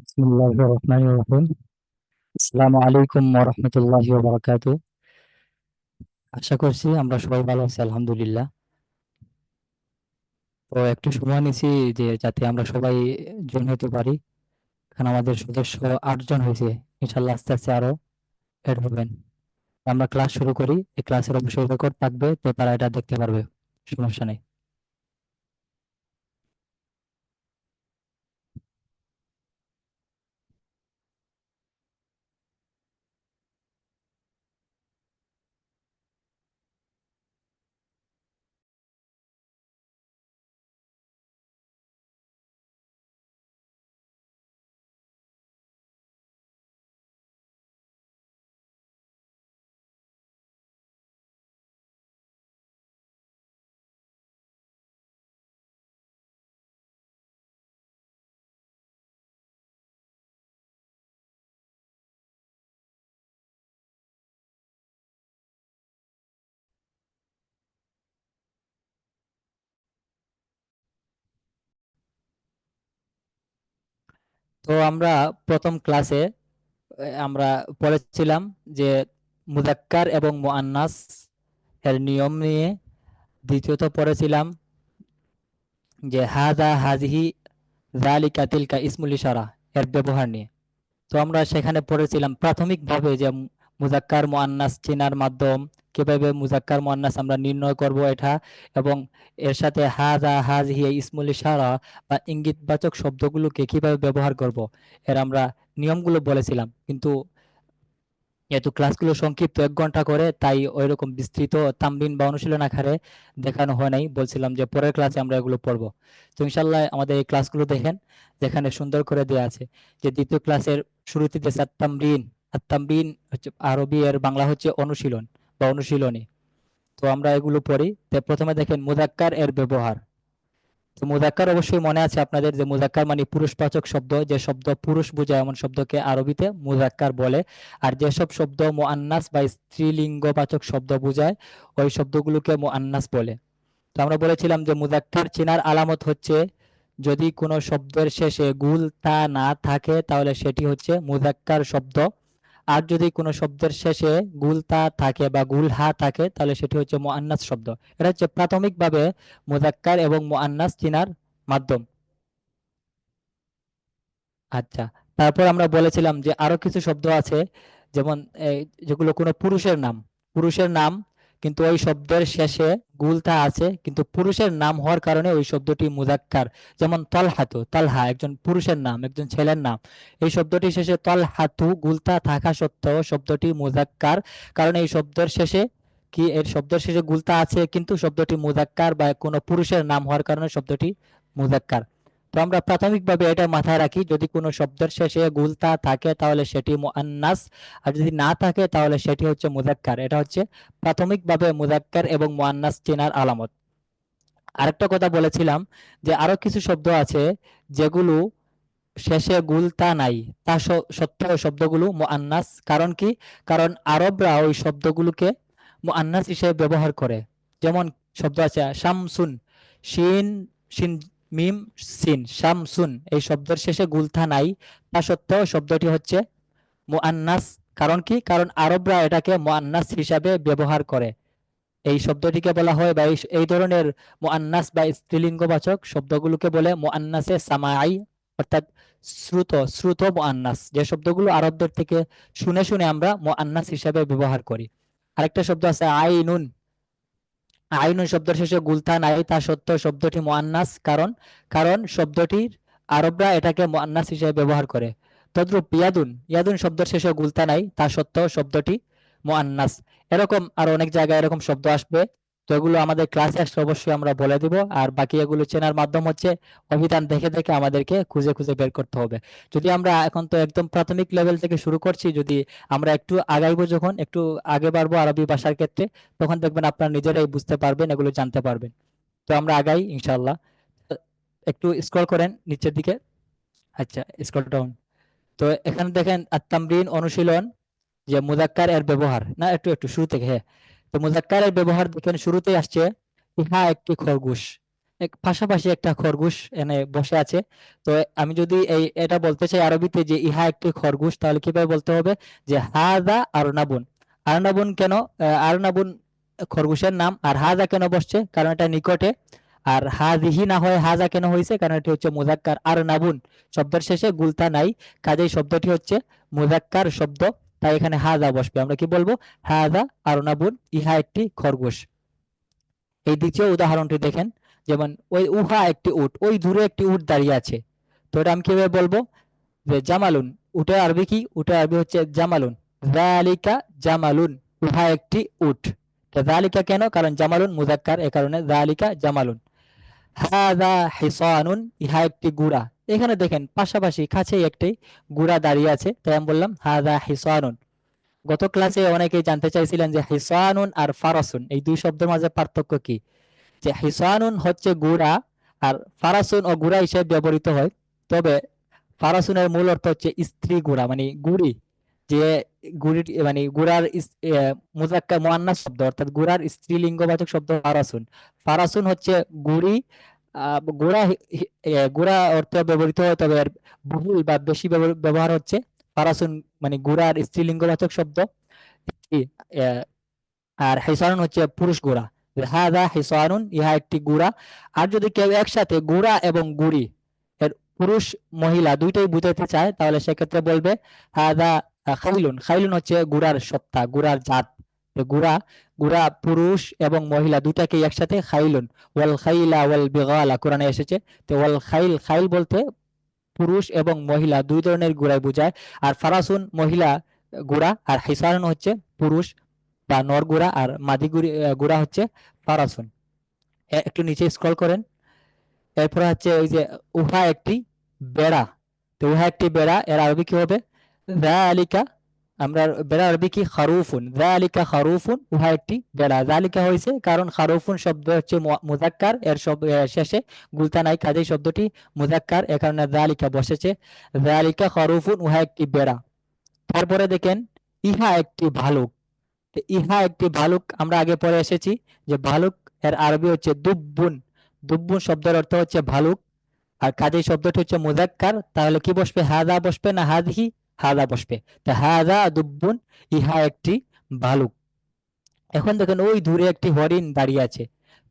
বিসমিল্লাহির রহমানির রহিম। আসসালামু আলাইকুম ওয়া রাহমাতুল্লাহি ওয়া বারাকাতুহু। আশা করছি আমরা সবাই ভালো আছি, আলহামদুলিল্লাহ। তো একটু সময় নিছি যে যাতে আমরা সবাই জয়েন হতে পারি। এখানে আমাদের সদস্য 8 জন হয়েছে। ইনশাল্লাহ আস্তে আস্তে আরো এড হবেন। আমরা ক্লাস শুরু করি। এই ক্লাসের অবশ্যই রেকর্ড থাকবে, তো তারা এটা দেখতে পারবে, সমস্যা নেই। তো আমরা প্রথম ক্লাসে আমরা পড়েছিলাম যে মুযাক্কার এবং মুআন্নাস এর নিয়ম নিয়ে। দ্বিতীয়ত পড়েছিলাম যে হাযা হাযিহি যালিকা তিলকা ইসমুল ইশারা এর ব্যবহার নিয়ে। তো আমরা সেখানে পড়েছিলাম প্রাথমিকভাবে যে মুযাক্কার মুআন্নাস চেনার মাধ্যম, কিভাবে মুযাক্কার মুআন্নাস আমরা নির্ণয় করব এটা, এবং এর সাথে হাযা হাযিহি ইসমুল ইশারা বা ইঙ্গিতবাচক শব্দগুলোকে কিভাবে ব্যবহার করব, এর আমরা নিয়মগুলো বলেছিলাম। কিন্তু যেহেতু ক্লাসগুলো সংক্ষিপ্ত 1 ঘন্টা করে, তাই ওইরকম বিস্তৃত তামরিন বা অনুশীলন আকারে দেখানো হয় নাই। বলছিলাম যে পরের ক্লাসে আমরা এগুলো পড়বো। তো ইনশাল্লাহ আমাদের এই ক্লাসগুলো দেখেন, যেখানে সুন্দর করে দেওয়া আছে যে দ্বিতীয় ক্লাসের শুরুতে দিয়েছে তামরিন। আর তামরিন হচ্ছে আরবি, এর বাংলা হচ্ছে অনুশীলন বা অনুশীলনী। তো আমরা এগুলো পড়ি। তো প্রথমে দেখেন মুযাক্কার এর ব্যবহার। তো মুযাক্কার অবশ্যই মনে আছে আপনাদের যে মুযাক্কার মানে পুরুষবাচক শব্দ, যে শব্দ পুরুষ বোঝায় এমন শব্দকে আরবিতে মুযাক্কার বলে। আর যেসব শব্দ মুআন্নাস বা স্ত্রীলিঙ্গবাচক শব্দ বোঝায়, ওই শব্দগুলোকে মুআন্নাস বলে। তো আমরা বলেছিলাম যে মুযাক্কার চেনার আলামত হচ্ছে যদি কোনো শব্দের শেষে গুল তা না থাকে তাহলে সেটি হচ্ছে মুযাক্কার শব্দ। আর যদি কোনো শব্দের শেষে গুল তা থাকে বা গুল হা থাকে তাহলে সেটি হচ্ছে মুআন্নাস শব্দ। এটা হচ্ছে প্রাথমিকভাবে মুযাক্কার এবং মুআন্নাস চেনার মাধ্যম। আচ্ছা, তারপর আমরা বলেছিলাম যে আরো কিছু শব্দ আছে, যেমন এই, যেগুলো কোনো পুরুষের নাম কিন্তু ওই শব্দের শেষে গুলতা আছে, কিন্তু পুরুষের নাম হওয়ার কারণে ওই শব্দটি মুযাক্কার। যেমন তলহাতু, তালহা একজন পুরুষের নাম, একজন ছেলের নাম। এই শব্দটি শেষে তলহাতু গুলতা থাকা সত্ত্বেও শব্দটি মুযাক্কার, কারণ এই শব্দের শেষে এর শব্দের শেষে গুলতা আছে, কিন্তু শব্দটি মুযাক্কার বা কোনো পুরুষের নাম হওয়ার কারণে শব্দটি মুযাক্কার। তো আমরা প্রাথমিকভাবে এটা মাথায় রাখি, যদি কোনো শব্দের শেষে গুলতা থাকে তাহলে সেটি মুআন্নাস, আর যদি না থাকে তাহলে সেটি হচ্ছে মুযাক্কার। এটা হচ্ছে প্রাথমিকভাবে মুযাক্কার এবং মুআন্নাস চেনার আলামত। আরেকটা কথা বলেছিলাম যে আরো কিছু শব্দ আছে যেগুলো শেষে গুলতা নাই, তা সত্ত্বেও শব্দগুলো মুআন্নাস। কারণ কি? কারণ আরবরা ওই শব্দগুলোকে মুআন্নাস হিসেবে ব্যবহার করে। যেমন শব্দ আছে শামসুন, শিন, শিন মিম সিন, শামসুন, এই শব্দের শেষে গুলতা নাই, তা সত্ত্বেও শব্দটি হচ্ছে মুআন্নাস। কারণ কি? কারণ আরবরা এটাকে মুআন্নাস হিসাবে ব্যবহার করে। এই শব্দটিকে বলা হয় বা এই ধরনের মুআন্নাস বা স্ত্রীলিঙ্গবাচক শব্দগুলোকে বলে মুআন্নাসে সামাঈ, অর্থাৎ শ্রুত শ্রুত মুআন্নাস, যে শব্দগুলো আরবদের থেকে শুনে শুনে আমরা মুআন্নাস হিসাবে ব্যবহার করি। আরেকটা শব্দ আছে আইনুন। আইনুন শব্দের শেষে গুলতা নাই, তা সত্ত্বেও শব্দটি মুআন্নাস। কারণ কারণ শব্দটির আরবরা এটাকে মুআন্নাস হিসেবে ব্যবহার করে। তদ্রূপ ইয়াদুন, ইয়াদুন শব্দের শেষে গুলতা নাই, তা সত্ত্বেও শব্দটি মুআন্নাস। এরকম আর অনেক জায়গায় এরকম শব্দ আসবে। তো এগুলো আমাদের ক্লাসে আসলে অবশ্যই আমরা বলে দিব। আর বাকি এগুলো চেনার মাধ্যম হচ্ছে অভিধান দেখে দেখে আমাদেরকে খুঁজে খুঁজে বের করতে হবে। যদি আমরা এখন তো একদম প্রাথমিক লেভেল থেকে শুরু করছি, যদি আমরা একটু আগাইবো, যখন একটু আগে বাড়বো আরবি ভাষার ক্ষেত্রে, তখন দেখবেন আপনারা নিজেরাই বুঝতে পারবেন, এগুলো জানতে পারবেন। তো আমরা আগাই ইনশাআল্লাহ। একটু স্ক্রল করেন নিচের দিকে। আচ্ছা, স্ক্রল ডাউন। তো এখানে দেখেন আত-তামরিন অনুশীলন, যে মুযাক্কার এর ব্যবহার, না একটু একটু শুরু থেকে, হ্যাঁ। তো মুযাক্কার এর ব্যবহার দেখেন শুরুতেই আসছে ইহা একটি খরগোশ। পাশাপাশি একটা খরগোশ এনে বসে আছে। তো আমি যদি এটা বলতে চাই আরবিতে যে ইহা একটি খরগোশ, তাহলে কিভাবে বলতে হবে যে হাদা আরনাবুন। আরনাবুন কেন? আরনাবুন খরগোশের নাম, আর হাদা কেন বসছে? কারণ এটা নিকটে। আর হাদিহি না হয় হাজা কেন হয়েছে? কারণ এটি হচ্ছে মুজাক্কার। আরনাবুন শব্দের শেষে গুলতা নাই, কাজেই শব্দটি হচ্ছে মুজাক্কার শব্দ, তাই এখানে হাদা বসবে। আমরা কি বলবো? হাদা আরনাবুন, ইহা একটি খরগোশ। এই দ্বিতীয় উদাহরণটি দেখেন, যেমন ওই উহা একটি উট, ওই দূরে একটি উট দাঁড়িয়ে আছে। তো এটা আমি কিভাবে বলবো? যে জামালুন, উটের আরবি কি? উটের আরবি হচ্ছে জামালুন। যালিকা জামালুন, উহা একটি উট। তো যালিকা কেন? কারণ জামালুন মুজাক্কার, এ কারণে যালিকা জামালুন। হাদা হিসানুন, ইহা একটি গুড়া। এখানে দেখেন পাশাপাশি কাছেই একটি গুড়া দাঁড়িয়ে আছে, তাই আমি বললাম হাদা হিসানুন। গত ক্লাসে অনেকেই জানতে চাইছিলেন যে হিসানুন আর ফারাসুন এই দুই শব্দের মাঝে পার্থক্য কি। যে হিসানুন হচ্ছে গুড়া, আর ফারাসুন ও গুড়া হিসেবে ব্যবহৃত হয়। তবে ফারাসুনের মূল অর্থ হচ্ছে স্ত্রী গুড়া, মানে গুড়ি। যে গুড়ি মানে গুড়ার মুজাক্কার মুআন্নাস শব্দ, অর্থাৎ গুড়ার স্ত্রীলিঙ্গবাচক শব্দ ফারাসুন। ফারাসুন হচ্ছে গুড়ি। গুড়া গুড়া অর্থে ব্যবহৃত হয়, তবে এর বহুল বা বেশি ব্যবহার হচ্ছে ফারাসুন, মানে গুড়ার স্ত্রীলিঙ্গবাচক শব্দ। ই, আহ, আর হিসানুন হচ্ছে পুরুষ ঘোড়া। হাদা হিসানুন, ইহা একটি ঘোড়া। আর যদি কেউ একসাথে ঘোড়া এবং গুড়ি এর পুরুষ মহিলা দুইটাই বুঝাইতে চায়, তাহলে সেক্ষেত্রে বলবে হাদা খাইলুন। খাইলুন হচ্ছে ঘোড়ার সত্তা, ঘোড়ার জাত। তো ঘোড়া, ঘোড়া পুরুষ এবং মহিলা দুটাকেই একসাথে খাইলুন। ওয়াল খাইলা ওয়াল বিগালা কোরআনে এসেছে। তো ওয়াল খাইল, খাইল বলতে পুরুষ এবং মহিলা দুই ধরনের ঘোড়াই বোঝায়। আর ফারাসুন মহিলা ঘোড়া, আর হিসানুন হচ্ছে পুরুষ বা নর ঘোড়া, আর মাদি ঘোড়া হচ্ছে ফারাসুন। একটু নিচে স্ক্রল করেন। এরপর হচ্ছে ওই যে উহা একটি বেড়া। তো উহা একটি বেড়া, এর আরবি কি হবে? যালিকা, আমরা বেড়া আরবি কি? খারুফুন। যালিকা খারুফুন, উহা একটি বেড়া। যালিকা হয়েছে কারণ খারুফুন শব্দ হচ্ছে মুজাক্কার, এর সব শেষে গুলতা নাই, কাজেই শব্দটি মুজাক্কার, এ কারণে যালিকা বসেছে। যালিকা খারুফুন, উহা একটি বেড়া। তারপরে দেখেন ইহা একটি ভালুক। তো ইহা একটি ভালুক আমরা আগে পড়ে এসেছি যে ভালুক এর আরবি হচ্ছে দুব্বুন। দুব্বুন শব্দের অর্থ হচ্ছে ভালুক, আর কাজেই শব্দটি হচ্ছে মুজাক্কার, তাহলে কি বসবে? হাদা বসবে না হাদহি? হাদা বসবে। তো হাদা দুব্বুন, ইহা একটি ভালুক। এখন দেখেন ওই দূরে একটি হরিণ দাঁড়িয়ে আছে।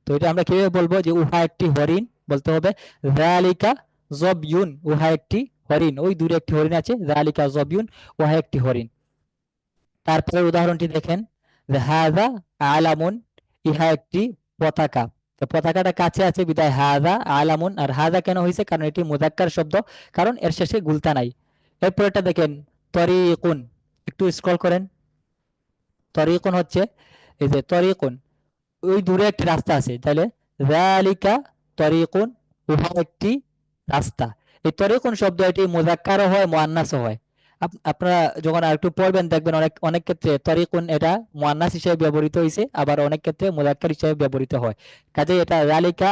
তো এটা আমরা কিভাবে বলবো? যে উহা একটি হরিণ, বলতে হবে যালিকা জবিউন, উহা একটি হরিণ। ওই দূরে একটি হরিণ আছে, যালিকা জবিউন, উহা একটি হরিণ। তারপরে উদাহরণটি দেখেন, যে হাদা আলামুন, ইহা একটি পতাকা। তো পতাকাটা কাছে আছে বিদায় হাদা আলামুন। আর হাদা কেন হয়েছে? কারণ এটি মুজাক্কার শব্দ, কারণ এর শেষে গুলতা নাই। এরপরটা দেখেন তরিকুন। একটু স্ক্রল করেন। তরিকুন হচ্ছে এই যে তরিকুন, ওই দূরে একটি রাস্তা আছে, তাহলে যালিকা তরিকুন, উহা একটি রাস্তা। এই তরিকুন শব্দ এটি মুজাক্কারও হয় মুআন্নাসও হয়। আপনারা যখন আরেকটু পড়বেন দেখবেন অনেক অনেক ক্ষেত্রে তরিকুন এটা মুআন্নাস হিসেবে ব্যবহৃত হয়েছে, আবার অনেক ক্ষেত্রে মুজাক্কার হিসেবে ব্যবহৃত হয়। কাজে এটা যালিকা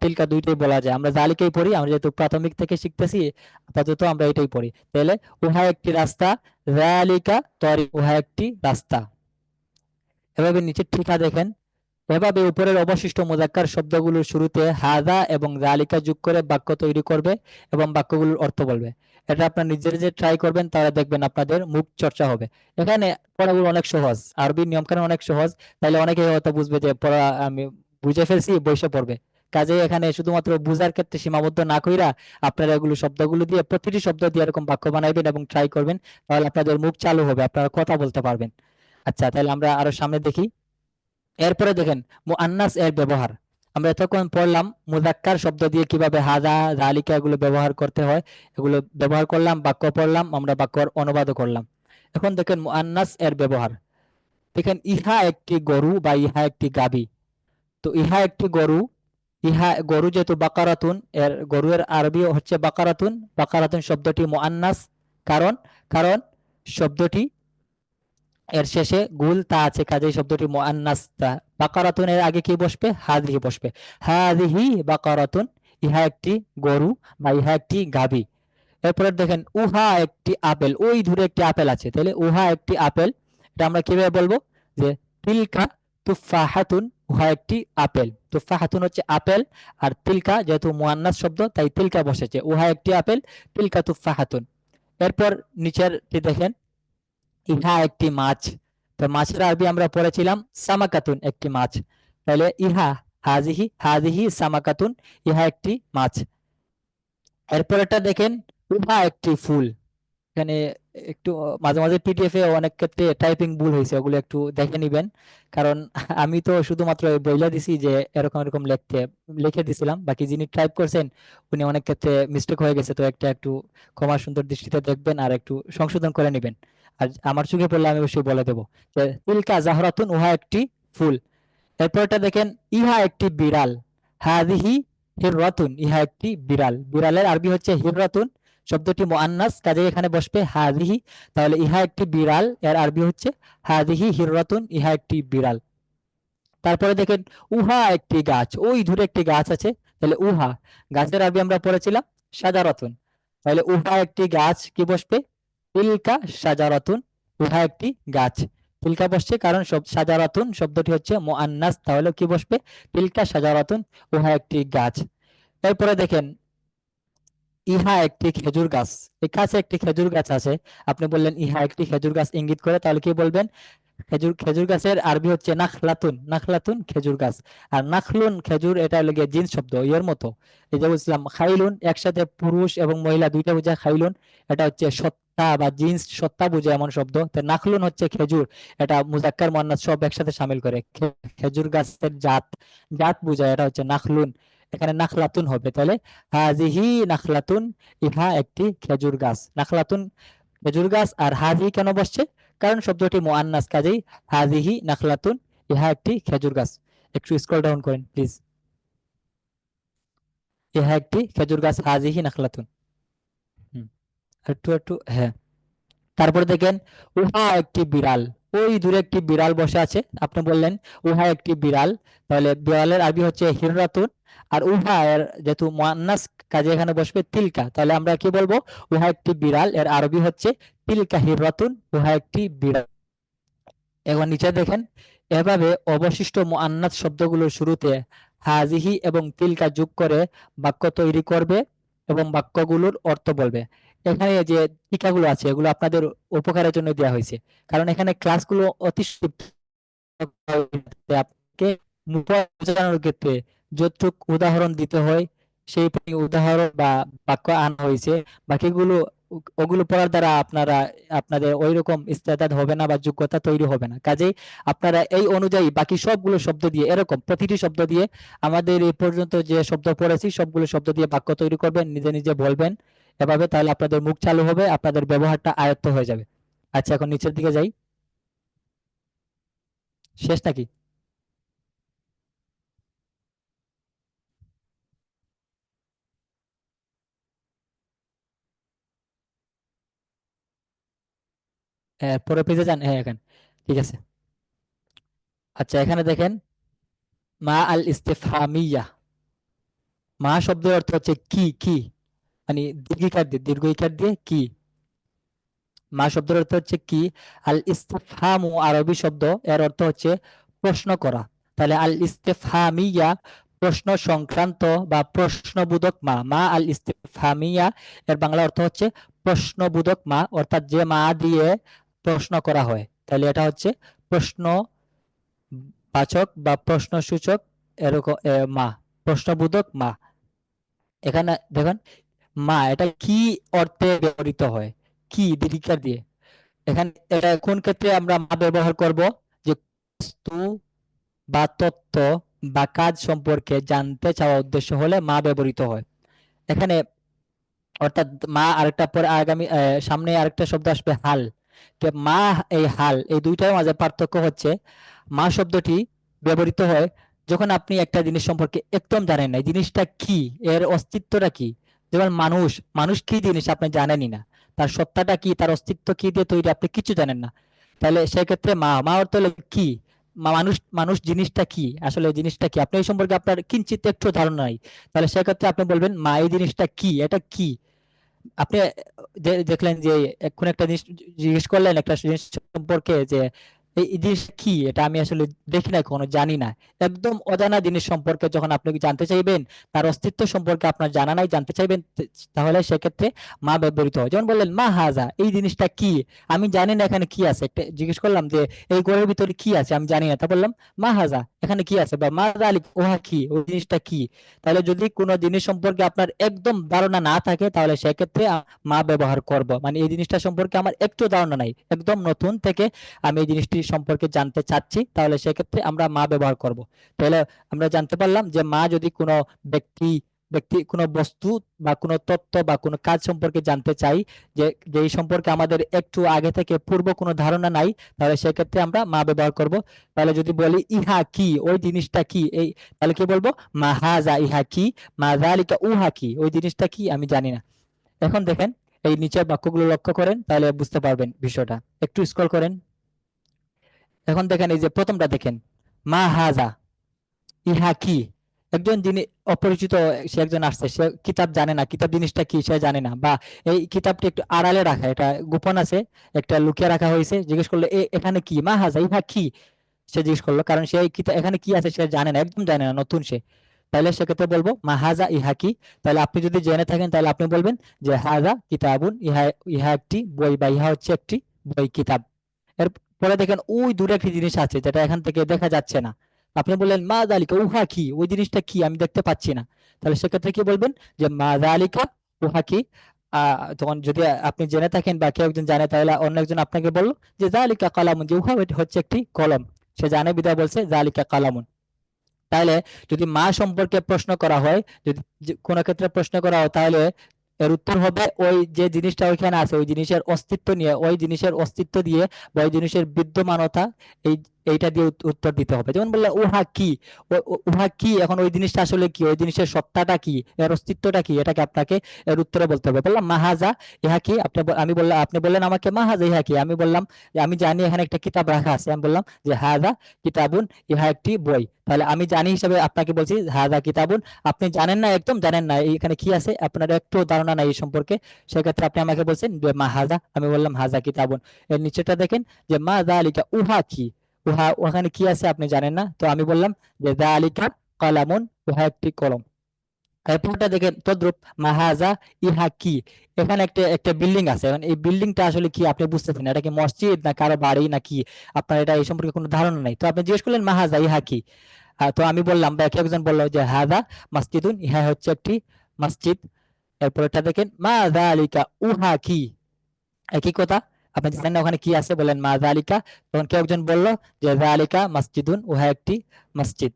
তিলকা দুইটাই বলা যায়। আমরা যালিকাই পড়ি, আমরা যেহেতু প্রাথমিক থেকে শিখতেছি, আপাতত আমরা এটাই পড়ি। তাহলে উহা একটি রাস্তা, যালিকা তরিক, উহা একটি রাস্তা। এভাবে নিচের ঠিকা দেখেন। এভাবে উপরের অবশিষ্ট মুজাক্কার শব্দগুলোর শুরুতে হাদা এবং যালিকা যোগ করে বাক্য তৈরি করবে এবং বাক্যগুলোর অর্থ বলবে। এটা আপনার নিজের যে ট্রাই করবেন, তাহলে দেখবেন আপনাদের মুখ চর্চা হবে। এখানে পড়াগুলো অনেক সহজ, আরবির নিয়মকানুন অনেক সহজ। তাহলে অনেকে হয়তো বুঝবে যে পড়া আমি বুঝে ফেলছি, বসে পড়বে। কাজে এখানে শুধুমাত্র বুঝার ক্ষেত্রে সীমাবদ্ধ না কইরা আপনারা এগুলো শব্দগুলো দিয়ে প্রতিটি শব্দ দিয়ে এরকম বাক্য বানাইবেন এবং ট্রাই করবেন, তাহলে আপনাদের মুখ চালু হবে, আপনারা কথা বলতে পারবেন। আচ্ছা, তাহলে আমরা আরো সামনে দেখি। এরপরে দেখেন মুআন্নাস এর ব্যবহার। আমরা এতক্ষণ পড়লাম মুজাক্কার শব্দ দিয়ে কিভাবে হাদা যালিকা এগুলো ব্যবহার করতে হয়, এগুলো ব্যবহার করলাম, বাক্য পড়লাম, আমরা বাক্যর অনুবাদও করলাম। এখন দেখেন মুআন্নাস এর ব্যবহার। দেখেন ইহা একটি গরু বা ইহা একটি গাভী। তো ইহা একটি গরু, ইহা গরু যেহেতু বাকারাতুন, এর গরুর আরবি হচ্ছে বাকারাতুন। বাকারাতুন শব্দটি মুআন্নাস, কারণ কারণ শব্দটি এর শেষে গুল তা আছে, কাজেই শব্দটি মুআন্নাস তা। বাকারাতুন এর আগে কি বসবে? হাদিহি বসবে। হাদিহি বাকারাতুন, ইহা একটি গরু বা ইহা একটি গাভী। এরপরে দেখেন উহা একটি আপেল, ওই দূরে একটি আপেল আছে, তাহলে উহা একটি আপেল। এটা আমরা কিভাবে বলবো? যে তিলকা তুফাহাতুন, উহা একটি আপেল। তুফাহাতুন হচ্ছে আপেল, আর তিলকা যেহেতু মুয়ান্নাস শব্দ তাই তিলকা বসেছে, উহা একটি আপেল, তিলকা তুফাহাতুন। এরপর নিচেরটি দেখেন, ইহা একটি মাছ। তো মাছের আরবি আমরা পড়েছিলাম সামাকাতুন, একটি মাছ। তাহলে ইহা, হাজিহি, হাজিহি সামাকাতুন, ইহা একটি মাছ। এরপরেরটা দেখেন, উহা একটি ফুল। এখানে একটু মাঝে মাঝে পিডিএফ এ অনেক ক্ষেত্রে টাইপিং ভুল হয়েছে, ওগুলো একটু দেখে নিবেন। কারণ আমি তো শুধুমাত্র বইলা দিছি যে এরকম এরকম লিখতে, লিখে দিছিলাম, বাকি যিনি টাইপ করছেন উনি অনেক ক্ষেত্রে মিস্টেক হয়ে গেছে, তো একটা একটু ক্ষমা সুন্দর দৃষ্টিতে দেখবেন আর একটু সংশোধন করে নেবেন। আর আমার চোখে পড়লে আমি অবশ্যই বলে দেবো যে তিলকা জাহরাতুন, উহা একটি ফুল। এরপরটা দেখেন, ইহা একটি বিড়াল। হাদিহি হিররাতুন, ইহা একটি বিড়াল। বিড়ালের আরবি হচ্ছে হিররাতুন, শব্দটি মুআন্নাস, কাজে এখানে বসবে হাদিহি। তাহলে ইহা একটি বিড়াল, এর আরবি হচ্ছে হাদিহি হিররাতুন, ইহা একটি বিড়াল। তারপরে দেখেন, উহা একটি গাছ, ওই দূরে একটি গাছ আছে। তাহলে উহা, গাছের আরবি আমরা পড়েছিলাম সাজারাতুন। তাহলে উহা একটি গাছ, কি বসবে? তিলকা সাজারাতুন, উহা একটি গাছ। তিলকা বসছে কারণ সব সাজারাতুন শব্দটি হচ্ছে মুআন্নাস, তাহলে কি বসবে? তিলকা সাজারাতুন, উহা একটি গাছ। এরপরে দেখেন, ইহা একটি খেজুর গাছ। এই কাছে একটি খেজুর গাছ আছে, আপনি বললেন ইহা একটি খেজুর গাছ ইঙ্গিত করে, তাহলে কি বলবেন? খেজুর, খেজুর গাছের আরবি হচ্ছে নাখলাতুন, নাখলাতুন খেজুর গাছ। আর নাখলুন খেজুর, এটা হলো গিয়ে জিন্স শব্দ, ইয়ের মতো। এই যে বলছিলাম খাইলুন, একসাথে পুরুষ এবং মহিলা দুইটা বোঝায় খাইলুন, এটা হচ্ছে সত্তা বা জিন্স, সত্তা বোঝায় এমন শব্দ। তো নাখলুন হচ্ছে খেজুর, এটা মুজাক্কার মুয়ান্নাস সব একসাথে শামিল করে। খেজুর গাছের জাত, জাত বোঝায়, এটা হচ্ছে নাখলুন। এখানে নাখলাতুন হবে, তাহলে হাজিহি নাখলাতুন, ইহা একটি খেজুর গাছ। নাখলাতুন খেজুর গাছ, আর হাজি কেন বসছে? কারণ শব্দটি মুআন্নাস, কাজেই হাজিহি নাখলাতুন, ইহা একটি খেজুর গাছ। একটু স্ক্রল ডাউন করেন প্লিজ। ইহা একটি খেজুর গাছ, হাজিহি নাখলাতুন। হুম, একটু একটু, হ্যাঁ। তারপরে দেখেন, উহা একটি বিড়াল, ওই দূরে একটি বিড়াল বসে আছে। আপনি বললেন উহা একটি বিড়াল, তাহলে বিড়ালের আরবি হচ্ছে হিররাতুন। আর উহা এর যেহেতু মুআন্নাস, কাজে এখানে বসবে তিলকা, তাহলে আমরা কি বলবো? উহা একটি বিড়াল, এর আরবি হচ্ছে তিলকা হিররাতুন, উহা একটি বিড়াল। এখন নিচে দেখেন, এভাবে অবশিষ্ট মুআন্নাস শব্দগুলোর শুরুতে হাজিহি এবং তিলকা যোগ করে বাক্য তৈরি করবে এবং বাক্যগুলোর অর্থ বলবে। এখানে যে টিকাগুলো আছে এগুলো আপনাদের উপকারের জন্য দেওয়া হয়েছে, কারণ এখানে ক্লাসগুলো অতি আপনাকে বোঝানোর ক্ষেত্রে যতটুক উদাহরণ দিতে হয় সেই উদাহরণ বা বাক্য আনা হয়েছে। বাকিগুলো ওগুলো পড়ার দ্বারা আপনারা, আপনাদের ওই রকম ইস্তেদাদ হবে না বা যোগ্যতা তৈরি হবে না। কাজেই আপনারা এই অনুযায়ী বাকি সবগুলো শব্দ দিয়ে, এরকম প্রতিটি শব্দ দিয়ে, আমাদের এই পর্যন্ত যে শব্দ পড়েছি সবগুলো শব্দ দিয়ে বাক্য তৈরি করবেন, নিজে নিজে বলবেন এভাবে, তাহলে আপনাদের মুখ চালু হবে, আপনাদের ব্যবহারটা আয়ত্ত হয়ে যাবে। আচ্ছা, এখন নিচের দিকে যাই। শেষ নাকি? হ্যাঁ, পরের পেজে যান, হ্যাঁ এখানে, ঠিক আছে। আচ্ছা, এখানে দেখেন, মা আল ইস্তেফহামিয়া। মা শব্দের অর্থ হচ্ছে কি, কি, মানে দীর্ঘিকার দিয়ে, দীর্ঘইকার দিয়ে কি। মা শব্দের অর্থ হচ্ছে কি। আল ইস্তেফহামু আরবি শব্দ, এর অর্থ হচ্ছে প্রশ্ন করা। তাহলে আল ইস্তেফহামিয়া, প্রশ্ন সংক্রান্ত বা প্রশ্নবোধক মা। মা আল ইস্তেফহামিয়া এর বাংলা অর্থ হচ্ছে প্রশ্নবোধক মা, অর্থাৎ যে মা দিয়ে প্রশ্ন করা হয়, তাহলে এটা হচ্ছে প্রশ্ন বাচক বা প্রশ্নসূচক, এরকম মা, প্রশ্নবোধক মা। এখানে দেখুন, মা এটা কি অর্থে ব্যবহৃত হয়? কি দীর্ঘিকার দিয়ে। এখানে এটা কোন ক্ষেত্রে আমরা মা ব্যবহার করব? যে বস্তু বা তথ্য বা কাজ সম্পর্কে জানতে চাওয়া উদ্দেশ্য হলে মা ব্যবহৃত হয় এখানে। অর্থাৎ মা, আরেকটা পরে আগামী সামনে আরেকটা শব্দ আসবে হাল। তো মা, এই হাল, এই দুইটার মাঝে পার্থক্য হচ্ছে, মা শব্দটি ব্যবহৃত হয় যখন আপনি একটা জিনিস সম্পর্কে একদম জানেন না, এই জিনিসটা কি, এর অস্তিত্বটা কি। যেমন মানুষ, মানুষ কি জিনিস আপনি জানেনই না, তার সত্তাটা কি, তার অস্তিত্ব কি দিয়ে তৈরি, আপনি কিছু জানেন না। তাহলে সেক্ষেত্রে মা, মা অর্থ হলো কি, মানুষ, মানুষ জিনিসটা কি, আসলে এই জিনিসটা কি আপনি এই সম্পর্কে আপনার কিঞ্চিত একটু ধারণা নাই, তাহলে সেক্ষেত্রে আপনি বলবেন মা এই জিনিসটা কি, এটা কি। আপনি দেখলেন যে এখন একটা জিনিস জিজ্ঞেস করলেন একটা জিনিস সম্পর্কে, যে এই জিনিস কি, এটা আমি আসলে দেখি না, কোনো জানি না। একদম অজানা জিনিস সম্পর্কে যখন আপনি জানতে চাইবেন, তার অস্তিত্ব সম্পর্কে আপনার জানা নাই, জানতে চাইবেন, তাহলে সেক্ষেত্রে মা ব্যবহৃত হয়। যেমন বললেন মা হাজা, এই জিনিসটা কি, আমি জানি না এখানে কি আছে। একটা জিজ্ঞেস করলাম যে এই ঘরের ভিতরে কি আছে, আমি জানি না, তা বললাম মা হাজা, এখানে কি আছে, বা মা জালিক, ওহা কি, ওই জিনিসটা কি। তাহলে যদি কোনো জিনিস সম্পর্কে আপনার একদম ধারণা না থাকে, তাহলে সেক্ষেত্রে মা ব্যবহার করব। মানে এই জিনিসটা সম্পর্কে আমার একটু ধারণা নাই, একদম নতুন থেকে আমি এই জিনিসটি সম্পর্কে জানতে চাচ্ছি, তাহলে সেক্ষেত্রে আমরা মা ব্যবহার করব। তাহলে আমরা জানতে পারলাম যে মা যদি কোনো ব্যক্তি ব্যক্তি কোনো বস্তু বা কোনো তত্ত্ব বা কোনো কাজ সম্পর্কে জানতে চাই, যে যেই সম্পর্কে আমাদের একটু আগে থেকে পূর্ব কোনো ধারণা নাই, তাহলে সেক্ষেত্রে আমরা মা ব্যবহার করব। তাহলে যদি বলি ইহা কি, ওই জিনিসটা কি, এই তাহলে কি বলবো, মা হাজা ইহা কি, মা যালিকা উহা কি, ওই জিনিসটা কি আমি জানি না। এখন দেখেন এই নিচের বাক্যগুলো লক্ষ্য করেন, তাহলে বুঝতে পারবেন বিষয়টা। একটু স্ক্রল করেন। এখন দেখেন এই যে প্রথমটা দেখেন, মা হাজা, ইহা কি। একজন যিনি অপরিচিত, সে একজন আসছে, সে কিতাব জানে না, কিতাব জিনিসটা কি সে জানে না, বা এই কিতাবটি একটু আড়ালে রাখা, এটা গোপন আছে, একটা লুকিয়ে রাখা হয়েছে। জিজ্ঞেস করলো এখানে কি, মা হাজা ইহা কি, সে জিজ্ঞেস করলো, কারণ সে এই কিতাব এখানে কি আছে সে জানে না, একদম জানে না, নতুন সে। তাহলে সেক্ষেত্রে বলবো মা হাজা ইহা কি। তাহলে আপনি যদি জেনে থাকেন, তাহলে আপনি বলবেন যে হাজা কিতাবুন, ইহা ইহা একটি বই, বা ইহা হচ্ছে একটি বই, কিতাব। এরপরে দেখেন ওই দূরে একটি জিনিস আছে যেটা এখান থেকে দেখা যাচ্ছে না। আপনি বললেন মা যালিকা, উহা কি, ওই জিনিসটা কি আমি দেখতে পাচ্ছি না। তাহলে সেক্ষেত্রে কি বলবেন, যে মা যালিকা উহা কি। তখন যদি আপনি জেনে থাকেন বা কেউ একজন জানে, তাহলে অন্য একজন আপনাকে বললো যে যালিকা কালামুন, যে উহা হচ্ছে একটি কলম। সে জানে বিধায় বলছে যালিকা কালামুন। তাহলে যদি মা সম্পর্কে প্রশ্ন করা হয়, যদি কোনো ক্ষেত্রে প্রশ্ন করা হয়, তাহলে এর উত্তর হবে ওই যে জিনিসটা ওইখানে আছে, ওই জিনিসের অস্তিত্ব নিয়ে, ওই জিনিসের অস্তিত্ব দিয়ে, বা ওই জিনিসের বিদ্যমানতা, এই এইটা দিয়ে উত্তর দিতে হবে। যেমন বললে উহা কি, উহা কি, এখন ওই জিনিসটা আসলে কি, ওই জিনিসের সত্তাটা কি, এর অস্তিত্বটা কি, এটাকে আপনাকে এর উত্তরে বলতে হবে। বললাম মাহাজা ইহা কি, আমি বললাম, আপনি বললেন আমাকে মাহাজা ইহা কি, আমি বললাম যে আমি জানি এখানে একটা কিতাব রাখা আছে, আমি বললাম যে হাজা কিতাবুন, ইহা একটি বই। তাহলে আমি জানি হিসাবে আপনাকে বলছি হাজা কিতাবুন। আপনি জানেন না, একদম জানেন না এখানে কি আছে, আপনার একটু ধারণা নাই এই সম্পর্কে, সেক্ষেত্রে আপনি আমাকে বলছেন যে মা হাজা, আমি বললাম হাজা কিতাবুন। এর নিচেটা দেখেন যে মা যালিকা উহা কি, উহা ওখানে কি আছে আপনি জানেন না, তো আমি বললাম যে যালিকা কলামুন, উহা একটি কলম। এরপরটা দেখেন তদ্রুপ মাহাজা ইহা কি। এখানে একটা একটা বিল্ডিং আছে, এখন এই বিল্ডিংটা আসলে কি আপনি বুঝতেছেন না, এটা কি মসজিদ না কারো বাড়ি না কি, আপনার এটা এই সম্পর্কে কোনো ধারণা নাই। তো আপনি জিজ্ঞেস করলেন মাহাজা ইহা কি। তো আমি বললাম, বা কেউ একজন বললো যে হাদা মসজিদুন, ইহা হচ্ছে একটি মসজিদ। এরপরটা দেখেন মা যালিকা উহা কি, একই কথা। আপনি জানেন না ওখানে কি আছে, বলেন মা যালিকা, তখন কেউ একজন বললো যে যালিকা মসজিদুন, উহা একটি মসজিদ।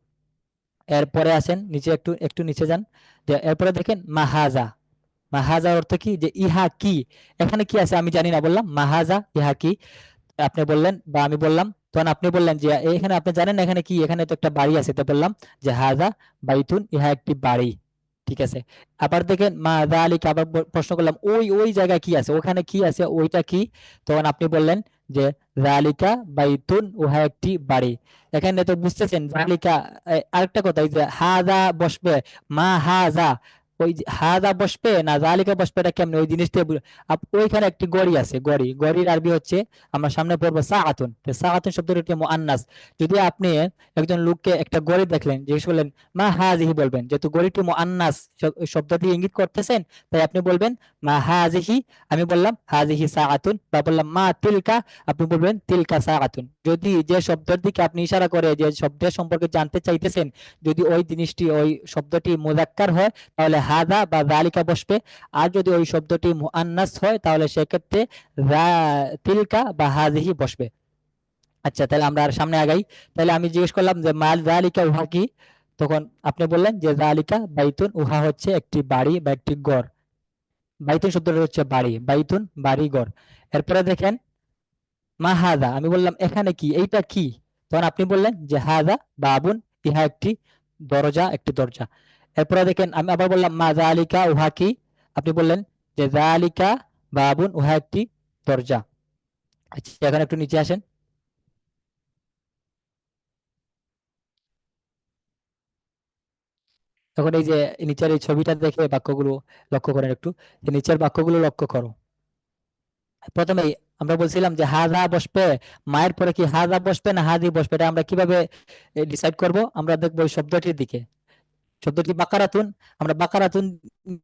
এরপরে আসেন নিচে, একটু একটু নিচে যান। যে এরপরে দেখেন মাহাজা, মাহাজার অর্থ কি, যে ইহা কি, এখানে কি আছে আমি জানি না, বললাম মাহাজা ইহা কি। আপনি বললেন বা আমি বললাম, তখন আপনি বললেন যে এখানে আপনি জানেন না এখানে কি, এখানে তো একটা বাড়ি আছে, তো বললাম যে হাজা বাইতুন, ইহা একটি বাড়ি। ঠিক আছে। আবার দেখেন মা যালিকা, আবার প্রশ্ন করলাম ওই ওই জায়গায় কি আছে, ওখানে কি আছে, ওইটা কি। তখন আপনি বললেন যে যালিকা বাইতুন, উহা একটি বাড়ি। এখানে তো বুঝতেছেন যালিকা। আরেকটা কথা, এই যে হাজা বসবে, মা হাজা, ওই যে হাজা বসবে না জালিকা বসবে, এটা কেমনে, ওই জিনিসটা ওইখানে একটি গড়ি আছে, গড়ি, গড়ির আরবি হচ্ছে, আমরা সামনে পড়বো সাআতুন। তো সাআতুন শব্দটি হচ্ছে মুআন্নাস। যদি আপনি একজন লোককে একটা গড়ি দেখলেন, জিজ্ঞেস করলেন মা হাজিহি, বলবেন যেহেতু গড়িটি মুআন্নাস শব্দ দিয়ে ইঙ্গিত করতেছেন, তাই আপনি বলবেন মা হাজিহি। আমি বললাম হাজিহি সাআতুন, বা বললাম মা তিলকা, আপনি বলবেন তিলকা সাআতুন। যদি যে শব্দের দিকে আপনি ইশারা করে যে শব্দের সম্পর্কে জানতে চাইতেছেন, যদি ওই জিনিসটি, ওই শব্দটি মুযাক্কার হয়, তাহলে হাদা বা যালিকা বসবে। আর যদি ওই শব্দটি মুআন্নাস হয়, তাহলে সেক্ষেত্রে তিলকা বা হাজিহি বসবে। আচ্ছা, তাহলে আমরা আর সামনে আগাই। তাহলে আমি জিজ্ঞেস করলাম যে মাল যালিকা উহা কি, তখন আপনি বললেন যে যালিকা বাইতুন, উহা হচ্ছে একটি বাড়ি বা একটি ঘর। বাইতুন শব্দটা হচ্ছে বাড়ি, বাইতুন বাড়ি ঘর। এরপরে দেখেন মা হাদা, আমি বললাম এখানে কি, এইটা কি। তখন আপনি বললেন যে হাদা বাবুন, ইহা একটি দরজা, একটি দরজা। এরপরে দেখেন আমি আবার বললাম মা যালিকা উহা কি, আপনি বললেন যে যালিকা বাবুন, উহা একটি দরজা। আচ্ছা, এখন একটু নিচে আসেন। এখন এই যে নিচের এই ছবিটা দেখে বাক্যগুলো লক্ষ্য করেন একটু, যে নিচের বাক্যগুলো লক্ষ্য করো। প্রথমেই আমরা বলছিলাম যে হাদা বসবে, মায়ের পরে কি হাদা বসবে না হাদি বসবে, এটা আমরা কিভাবে ডিসাইড করব? আমরা দেখবো ওই শব্দটির দিকে। শব্দটি বাকারাতুন, আমরা বাকারাতুন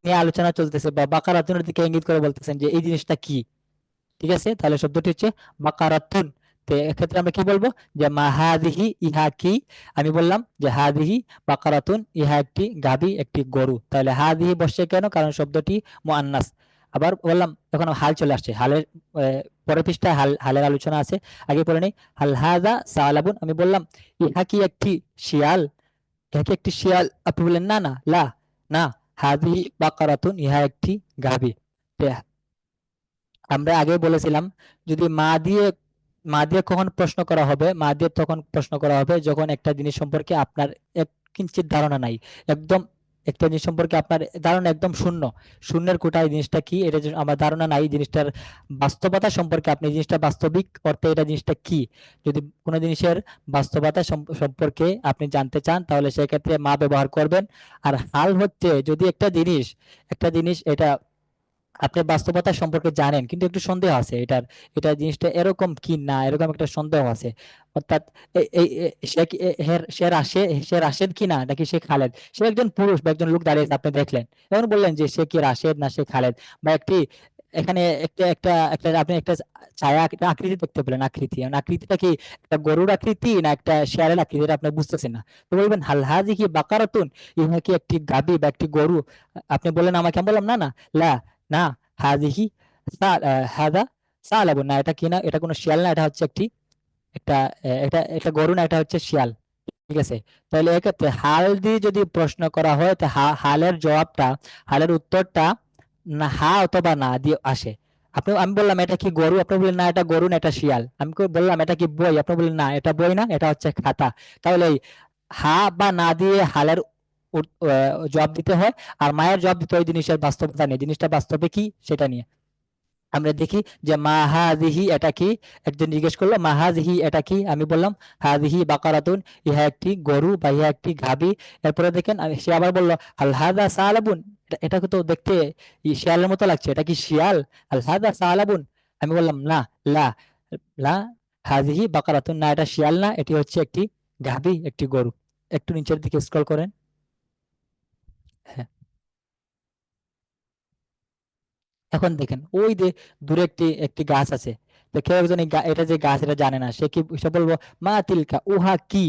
নিয়ে আলোচনা চলতেছে, বা বাকারাতুনের দিকে ইঙ্গিত করে বলতেছেন যে এই জিনিসটা কি। ঠিক আছে, তাহলে শব্দটি হচ্ছে বাকারাতুন। তো এক্ষেত্রে আমরা কি বলবো? যে মা হাদিহি, ইহা কি। আমি বললাম যে হাদিহি বাকারাতুন, ইহা একটি গাভী, একটি গরু। তাহলে হাদিহি বসছে কেন? কারণ শব্দটি মুআন্নাস। আবার বললাম, এখন হাল চলে আসছে, হালের পরের পৃষ্ঠায় হালের আলোচনা আছে। আগে পড়ে নেই। হাল হাদা সালাবুন, আমি বললাম ইহা কি একটি শিয়াল? ইহা কি একটি শিয়াল? আপনি বললেন না না লা, না, হাদিহি বাকারাতুন, ইহা একটি গাভী। আমরা আগে বলেছিলাম, যদি মা দিয়ে কখন প্রশ্ন করা হবে? মা দিয়ে তখন প্রশ্ন করা হবে যখন একটা জিনিস সম্পর্কে আপনার এক কিঞ্চিত ধারণা নাই। একদম একটা জিনিস সম্পর্কে আপনার ধারণা একদম শূন্য, শূন্যের কোটায় জিনিসটা কি এটা যে আমার ধারণা নাই, জিনিসটার বাস্তবতা সম্পর্কে, আপনি জিনিসটা বাস্তবিক অর্থে এটা জিনিসটা কি, যদি কোনো জিনিসের বাস্তবতা সম্পর্কে আপনি জানতে চান, তাহলে সেক্ষেত্রে মা ব্যবহার করবেন। আর হাল হচ্ছে যদি একটা জিনিস এটা আপনি বাস্তবতা সম্পর্কে জানেন কিন্তু একটু সন্দেহ আছে এটার, এটা জিনিসটা এরকম কি না, এরকম একটা সন্দেহ আছে। অর্থাৎ সে সে রাশেদ কি না, নাকি সে খালেদ। সে একজন পুরুষ বা একজন লোক দাঁড়িয়ে আছে, আপনি দেখলেন, এখন বললেন যে সে কি রাশেদ না সে খালেদ। বা এখানে একটা একটা একটা আপনি একটা ছায়া, একটা আকৃতি দেখতে পেলেন, আকৃতি, এখন আকৃতিটা কি একটা গরুর আকৃতি না একটা শেয়ালের আকৃতি, এটা আপনি বুঝতেছেন না। তো বলবেন হাল হাজি কি বাকারাতুন, ইহা কি একটি গাভী বা একটি গরু? আপনি বললেন আমাকে, আমি বললাম না না লা, না, হাদিহি হাদা সালাবুন, না এটা কি না, এটা কোনো শিয়াল না, এটা হচ্ছে একটা এটা এটা গরু না, এটা হচ্ছে শিয়াল। ঠিক আছে, তাহলে এক্ষেত্রে হাল দিয়ে যদি প্রশ্ন করা হয়, তো হালের জবাবটা, হালের উত্তরটা না হা অথবা না দিয়ে আসে। আমি বললাম এটা কি গরু? আপনি বললেন না এটা গরু না, এটা শিয়াল। বললাম এটা কি বই? আপনি বললেন না এটা বই না, এটা হচ্ছে খাতা। তাহলে এই হা বা না দিয়ে হালের জবাব দিতে হয়। আর মায়ের জবাব দিতে হয় ওই জিনিসের বাস্তবতা নিয়ে, জিনিসটা বাস্তবে কি সেটা নিয়ে। আমরা দেখি যে মা হাদিহি এটা কি, একজন জিজ্ঞেস করলো মা হাদিহি এটা কি, আমি বললাম হাদিহি বাকারাতুন, ইহা একটি গরু বা ইহা একটি গাভী। এরপরে দেখেন সে আবার বললো আল হাদা সালাবুন, এটাকে তো দেখতে শিয়ালের মতো লাগছে, এটা কি শিয়াল? আল হাদা সালাবুন। আমি বললাম না লা, লা হাদিহি বাকারাতুন, না এটা শিয়াল না, এটি হচ্ছে একটি গাভী, একটি গরু। একটু নিচের দিকে স্ক্রল করেন। হ্যাঁ, এখন দেখেন ওই যে দূরে একটি একটি গাছ আছে। তো কেউ একজন এটা যে গাছ এটা জানে না, সে বলবো মা তিলকা, উহা কি,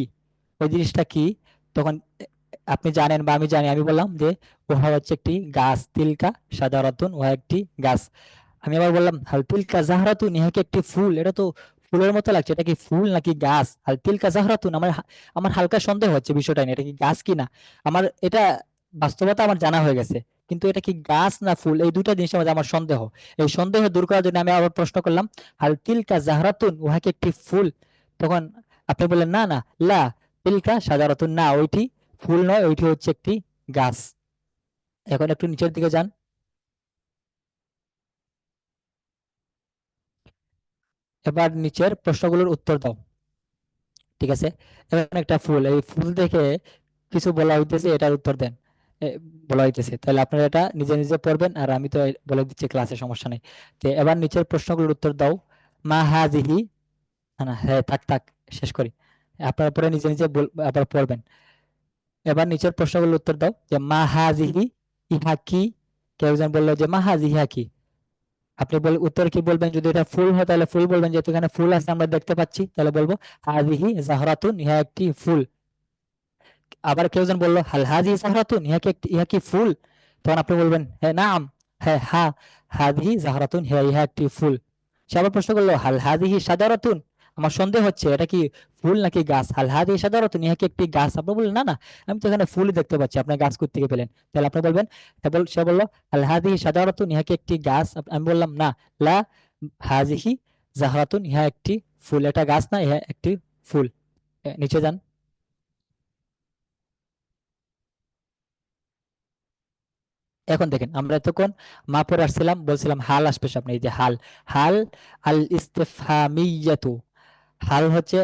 ওই জিনিসটা কি? তখন আপনি জানেন বা আমি জানি, আমি বললাম যে উহা হচ্ছে একটি গাছ, তিলকা সাধারণতুন, উহা একটি গাছ। আমি আবার বললাম হাল তিলকা জাহরাতুন, ইহা কি একটি ফুল? এটা তো ফুলের মতো লাগছে, এটা কি ফুল নাকি গাছ? হাল তিলকা জাহরাতুন, আমার হালকা সন্দেহ হচ্ছে বিষয়টা নিয়ে, এটা কি গাছ কি না। আমার এটা বাস্তবতা আমার জানা হয়ে গেছে, কিন্তু এটা কি গাছ না ফুল, এই দুটা জিনিসের মধ্যে আমার সন্দেহ। এই সন্দেহ দূর করার জন্য আমি আবার প্রশ্ন করলাম হাল তিলকা জাহরাতুন, উহা কি একটি ফুল? তখন আপনি বললেন না না লা তিলকা সাজারাতুন, না ওইটি ফুল নয়, ওইটি হচ্ছে একটি গাছ। এখন একটু নিচের দিকে যান। এবার নিচের প্রশ্নগুলোর উত্তর দাও। ঠিক আছে, এখানে একটা ফুল, এই ফুল দেখে কিছু বলা হইতেছে, এটার উত্তর দেন। এ, বলা হইতেছে, তাহলে আপনারা এটা নিজে নিজে পড়বেন, আর আমি তো বলে দিচ্ছি ক্লাসে, সমস্যা নেই। তো এবার নিচের প্রশ্নগুলোর উত্তর দাও। মা হাজিহি, না না, হ্যাঁ থাক থাক, শেষ করি। আপনারা পরে নিজে নিজে আবার পড়বেন। এবার নিচের প্রশ্নগুলোর উত্তর দাও যে মা হাজিহি, ইহা কি। কেউ একজন বললো যে মা হাজিহি, ইহা কি। আপনি উত্তর কি বলবেন? যদি এটা ফুল হয় তাহলে ফুল বলবেন, যেহেতু এখানে ফুল আছে আমরা দেখতে পাচ্ছি, তাহলে বলবো হাজিহি জাহরাতুন, ইহা একটি ফুল। আবার কেউ জন বললো হাল হাজি জাহরাতুন, ইহা কি ফুল? তখন আপনি বলবেন হ্যাঁ নাম, হ্যাঁ হ্যাঁ, হাদিহি জাহরাতুন, হ্যাঁ ইহা একটি ফুল। সে আবার প্রশ্ন করলো হাল হাদিহি সাজারাতুন, আমার সন্দেহ হচ্ছে এটা কি ফুল নাকি গাছ। হাল হাদিহি সাজারাতুন, ইহা কি একটি গাছ? আপনি বললেন না না, আমি তো এখানে ফুলই দেখতে পাচ্ছি, আপনি গাছ কোথা থেকে পেলেন? তাহলে আপনি বলবেন, সে বললো হাল হাদিহি সাজারাতুন, ইহা কি একটি গাছ? আমি বললাম না লা হাজিহি জাহরাতুন, ইহা একটি ফুল, এটা গাছ না, ইহা একটি ফুল। নিচে যান। এখন দেখেন, আমরা এতক্ষণ মা পরে আসছিলাম, বলছিলাম হাল আসবে সামনে, এই যে হাল, হাল আল ইস্তেফহামিয়াতু, হাল হচ্ছে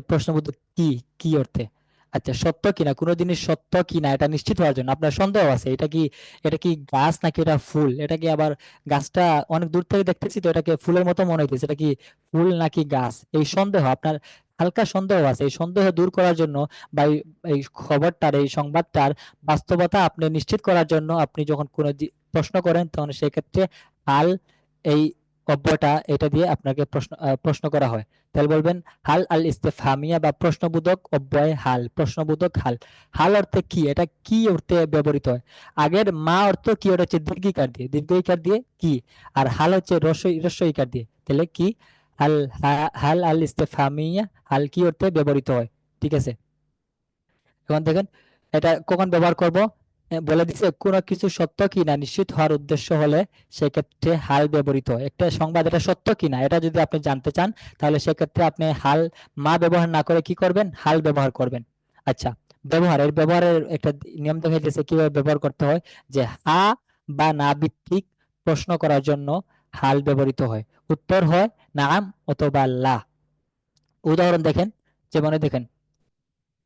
প্রশ্নবোধক কি, কি অর্থে। আচ্ছা, সত্য কিনা, কোনো জিনিস সত্য কিনা এটা নিশ্চিত হওয়ার জন্য আপনার সন্দেহ আছে, এটা কি গাছ নাকি এটা ফুল, এটা কি আবার গাছটা অনেক দূর থেকে দেখতেছি তো এটাকে ফুলের মতো মনে হইতেছে, এটা কি ফুল নাকি গাছ, এই সন্দেহ আপনার হালকা সন্দেহ আছে, এই সন্দেহ দূর করার জন্য বা এই খবরটার এই সংবাদটার বাস্তবতা আপনি নিশ্চিত করার জন্য আপনি যখন কোনো প্রশ্ন করেন তখন সেক্ষেত্রে হাল এই অব্যয়টা এটা দিয়ে আপনাকে প্রশ্ন করা হয়। তাহলে বলবেন হাল আল ইস্তেফহামিয়া বা প্রশ্নবোধক অব্যয় হাল, প্রশ্নবোধক হাল। হাল অর্থে কি, এটা কি অর্থে ব্যবহৃত হয়? আগের মা অর্থ কি, ওটা হচ্ছে দীর্ঘইকার দিয়ে কি, আর হাল হচ্ছে রস্বইকার দিয়ে, তাহলে কি হাল, হাল আল ইস্তেফহামিয়া, হাল কি অর্থে ব্যবহৃত হয়। ঠিক আছে, এখন দেখেন এটা কখন ব্যবহার করব। বলে দিছে কোনো কিছু সত্য কিনা নিশ্চিত হওয়ার উদ্দেশ্য হলে সেক্ষেত্রে হাল ব্যবহৃত হয়। একটা সংবাদ এটা সত্য কিনা এটা যদি আপনি জানতে চান তাহলে সেক্ষেত্রে আপনি হাল মা ব্যবহার না করে কি করবেন, হাল ব্যবহার করবেন। আচ্ছা, ব্যবহারের একটা নিয়ম দেখা যাচ্ছে কিভাবে ব্যবহার করতে হয়, যে হা বা না ভিত্তিক প্রশ্ন করার জন্য হাল ব্যবহৃত হয়। উত্তর হয় নাম অথবা লা। উদাহরণ দেখেন, যেমন দেখেন,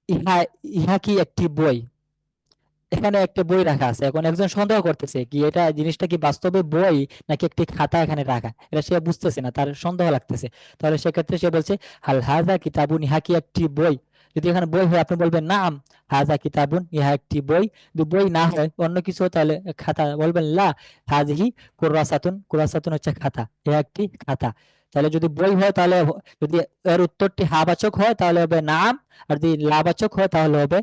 ইহা ইহা কি একটি বই, এখানে একটা বই রাখা আছে, এখন একজন সন্দেহ করতেছে কি এটা জিনিসটা কি বাস্তবে বই নাকি একটি খাতা এখানে রাখা, এটা সে বুঝতেছে না, তার সন্দেহ লাগতেছে। তাহলে সেক্ষেত্রে সে বলছে হাল হাজা কিতাবুন, ইহা কি একটি বই। যদি এখানে বই হয় আপনি বলবেন নাম হাজা কিতাবুন, ইহা একটি বই। যদি বই না হয় অন্য কিছু হয়, তাহলে খাতা বলবেন লা হাজিহি কুরাসাতুন, কুরাসাতুন হচ্ছে খাতা, ইহা একটি খাতা। তাহলে যদি বই হয় তাহলে যদি এর উত্তরটি হা বাচক হয় তাহলে হবে নাম, আর যদি লা বাচক হয় তাহলে হবে